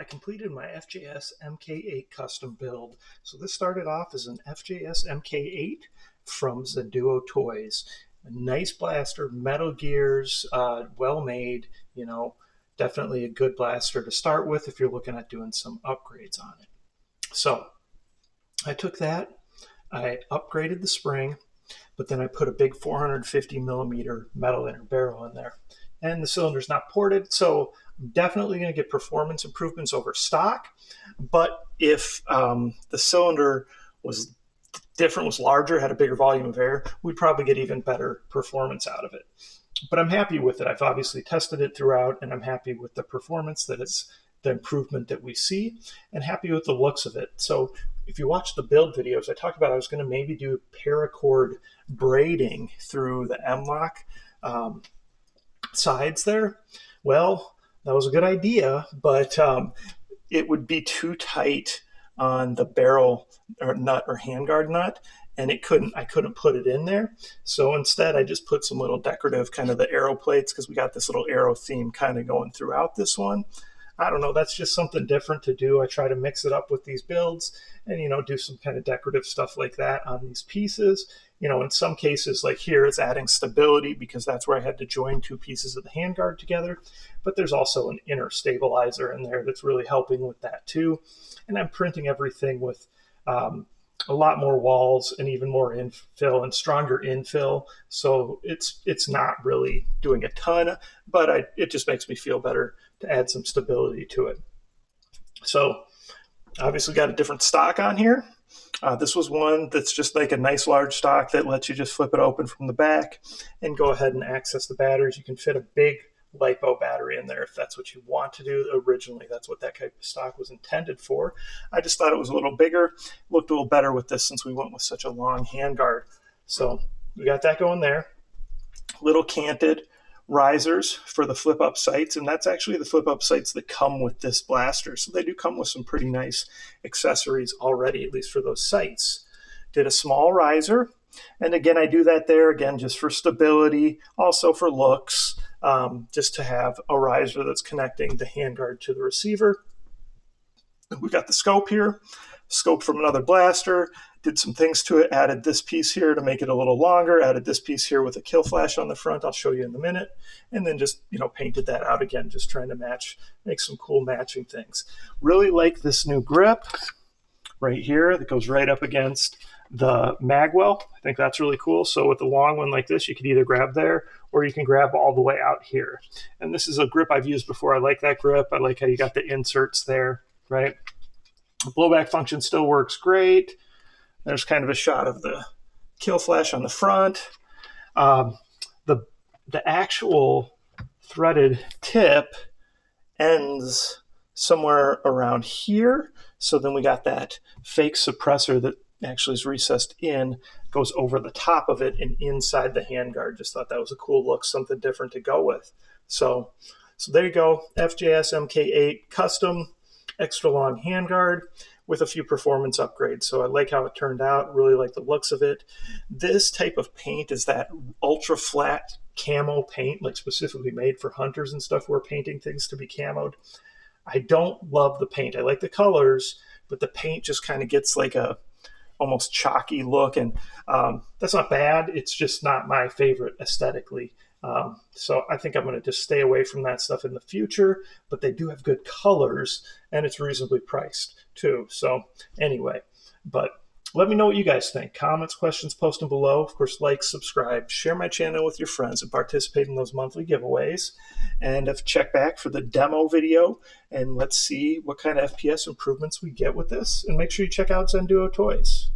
completed my FJS MK8 custom build. So this started off as an FJS MK8 from ZHENDUO Toys. A nice blaster, metal gears, well made, definitely a good blaster to start with if you're looking at doing some upgrades on it. So I took that, I upgraded the spring, but then I put a big 450 millimeter metal inner barrel in there. And the cylinder's not ported, so I'm definitely going to get performance improvements over stock. But if the cylinder was different, was larger, had a bigger volume of air, we'd probably get even better performance out of it. But I'm happy with it. I've obviously tested it throughout, and I'm happy with the performance, that it's the improvement that we see, and happy with the looks of it. So if you watch the build videos, I talked about I was going to maybe do paracord braiding through the M-lock sides there. Well, that was a good idea, but it would be too tight on the barrel or nut or handguard nut, and I couldn't put it in there. So instead I just put some little decorative kind of the arrow plates, because we got this little arrow theme kind of going throughout this one. I don't know, that's just something different to do. I try to mix it up with these builds and, do some kind of decorative stuff like that on these pieces. In some cases, like here, it's adding stability because that's where I had to join two pieces of the handguard together. But there's also an inner stabilizer in there that's really helping with that too. And I'm printing everything with a lot more walls and even more infill and stronger infill. So it's not really doing a ton, but it just makes me feel better to add some stability to it. So obviously got a different stock on here. This was one that's just like a nice large stock that lets you just flip it open from the back and go ahead and access the batteries. You can fit a big LiPo battery in there if that's what you want to do. Originally, that's what that type of stock was intended for. I just thought it was a little bigger, looked a little better with this since we went with such a long handguard. So we got that going there. Little canted risers for the flip-up sights, and that's actually the flip-up sights that come with this blaster. So they do come with some pretty nice accessories already, at least for those sights. Did a small riser, and again, I do that there, again, just for stability, also for looks, just to have a riser that's connecting the handguard to the receiver. We got the scope here, scope from another blaster, did some things to it, added this piece here to make it a little longer, added this piece here with a kill flash on the front, I'll show you in a minute, and then just, painted that out again, just trying to make some cool matching things. Really like this new grip right here that goes right up against the magwell. I think that's really cool. So with a long one like this, you could either grab there or you can grab all the way out here. And this is a grip I've used before. I like that grip. I like how you got the inserts there, right? The blowback function still works great. There's kind of a shot of the kill flash on the front. The actual threaded tip ends somewhere around here. So then we got that fake suppressor that actually is recessed in, goes over the top of it and inside the handguard. Just thought that was a cool look, something different to go with. So there you go, FJS MK8 custom extra long handguard with a few performance upgrades. So I like how it turned out, really like the looks of it. This type of paint is that ultra flat camo paint, like specifically made for hunters and stuff who are painting things to be camoed. I don't love the paint. I like the colors, but the paint just kind of gets like a almost chalky look, and that's not bad. It's just not my favorite aesthetically. So I think I'm going to just stay away from that stuff in the future, but they do have good colors and it's reasonably priced too. So anyway, but let me know what you guys think. Comments, questions, post them below. Of course, like, subscribe, share my channel with your friends, and participate in those monthly giveaways. And check back for the demo video, and let's see what kind of FPS improvements we get with this. And make sure you check out ZHENDUO Toys.